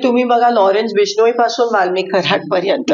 तुम्ही बघा, लॉरेन्स बिश्नोई पासून वाल्मिक कराडपर्यंत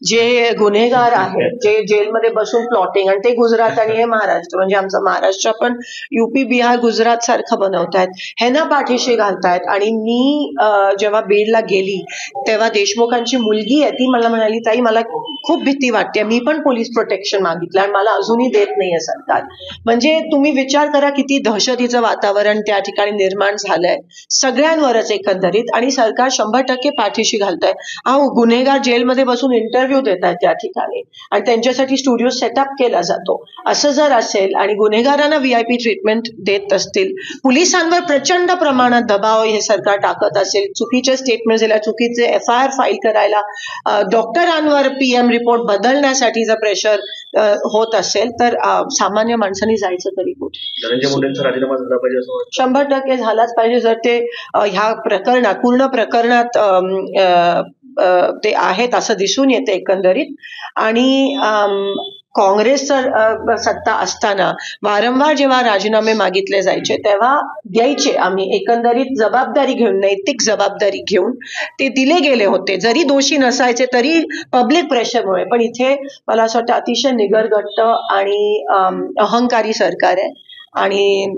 जे गुन्हेगार आहेत, जे जेलमध्ये बसून प्लॉटिंग, आणि ते गुजरात आणि हे महाराष्ट्र, म्हणजे आमचं महाराष्ट्र पण युपी बिहार गुजरात सारखं बनवतायत, ह्यांना पाठीशी घालतायत. आणि मी जेव्हा बीडला गेली तेव्हा देशमुखांची मुलगी आहे, ती मला म्हणाली, ताई मला खूप भीती वाटते, मी पण पोलीस प्रोटेक्शन मागितलं आणि मला अजूनही देत नाहीये सरकार. म्हणजे तुम्ही विचार करा किती दहशतीचं वातावरण त्या ठिकाणी निर्माण झालंय सगळ्यांवरच एकंदरीत, आणि सरकार 100% पाठीशी घालतंय. अहो, गुन्हेगार जेलमध्ये बसून इंटरव्ह्यू देत आहेत त्या ठिकाणी आणि त्यांच्यासाठी स्टुडिओ सेटअप केला जातो. असं जर असेल आणि गुन्हेगारांना VIP ट्रीटमेंट देत असतील, पोलिसांवर प्रचंड प्रमाणात दबाव हे सरकार टाकत असेल, चुकीचे स्टेटमेंट दिल्या, चुकीचे FIR फाईल करायला, डॉक्टरांवर PM रिपोर्ट बदलण्यासाठी जर प्रेशर होत असेल, तर सामान्य माणसांनी जायचं तरी कुठे? धनंजय मुंडेंचा राजीनामा झाला पाहिजे असं वाटतं? 100% झालाच पाहिजे. जर ते ह्या प्रकरणात, पूर्ण प्रकरणात ते आहेत असं दिसून येते एकंदरीत. आणि काँग्रेस सत्ता असताना वारंवार जेव्हा राजीनामे मागितले जायचे तेव्हा द्यायचे आम्ही, एकंदरीत जबाबदारी घेऊन, नैतिक जबाबदारी घेऊन ते दिले गेले होते, जरी दोषी नसायचे तरी पब्लिक प्रेशरमुळे. पण इथे मला असं वाटतं अतिशय निगरगट्ट आणि अहंकारी सरकार आहे आणि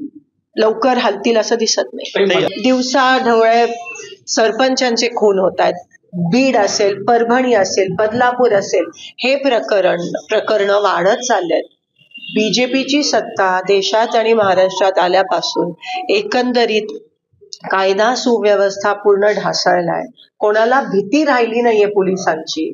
लवकर हलतील असं दिसत नाही. दिवसा ढवळे सरपंचांचे खून होत आहेत. बीड असेल, परभणी असेल, बदलापूर असेल, हे प्रकरण वाढत चाललेत. BJPची सत्ता देशात आणि महाराष्ट्रात आल्यापासून एकंदरीत कायदा सुव्यवस्था पूर्ण ढासळलाय. कोणाला भीती राहिली नाहीये पोलिसांची.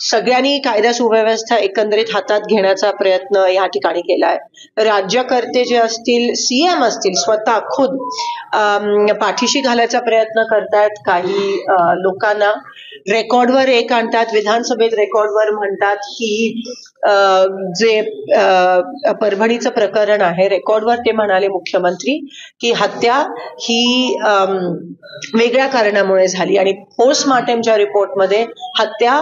सगळ्यांनी कायदा सुव्यवस्था एकंदरीत हातात घेण्याचा प्रयत्न या ठिकाणी केलाय. राज्यकर्ते जे असतील, CM असतील, स्वतः खुद पाठीशी घालायचा प्रयत्न करतायत. काही लोकांना रेकॉर्डवर आणतात, विधानसभेत रेकॉर्डवर म्हणतात की जे परभणीचं प्रकरण आहे, रेकॉर्डवर ते म्हणाले मुख्यमंत्री की हत्या ही वेगळ्या कारणामुळे झाली आणि पोस्टमार्टमच्या रिपोर्टमध्ये हत्या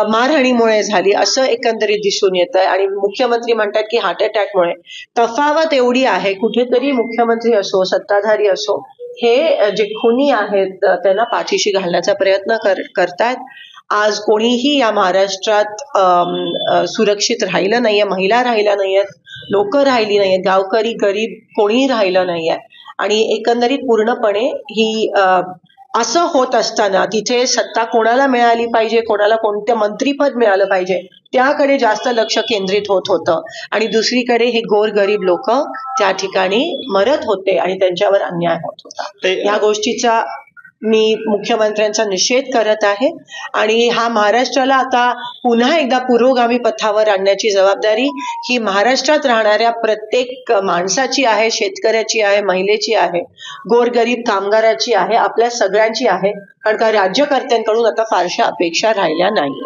मारहाणीमुळे झाली असं एकंदरीत दिसून येत आहे. आणि मुख्यमंत्री म्हणतात की हार्ट अटॅकमुळे. तफावत एवढी आहे, कुठेतरी मुख्यमंत्री असो, सत्ताधारी असो, हे जे खुनी आहेत त्यांना पाठीशी घालण्याचा प्रयत्न करतायत. आज कोणीही या महाराष्ट्रात सुरक्षित राहिलं नाहीये, महिला राहिल्या नाहीयेत, लोक राहिली नाहीयेत, गावकरी गरीब कोणीही राहिलं नाहीये. आणि एकंदरीत पूर्णपणे ही असं होत असताना तिथे सत्ता कोणाला मिळाली पाहिजे, कोणाला कोणतं मंत्रीपद मिळालं पाहिजे, त्याकडे जास्त लक्ष केंद्रित होत होतं आणि दुसरीकडे हे गोरगरीब लोक त्या ठिकाणी मरत होते आणि त्यांच्यावर अन्याय होत होता. या गोष्टीचा मी मुख्यमंत्र्यांचा निषेध करत आहे आणि हा महाराष्ट्राला आता पुन्हा एकदा पुरोगामी पथावर आणण्याची जबाबदारी ही महाराष्ट्रात राहणाऱ्या प्रत्येक माणसाची आहे, शेतकऱ्याची आहे, महिलेची आहे, गोरगरीब कामगाराची आहे, आपल्या सगळ्यांची आहे. कारण का राज्यकर्त्यांकडून आता फारशा अपेक्षा राहिल्या नाही.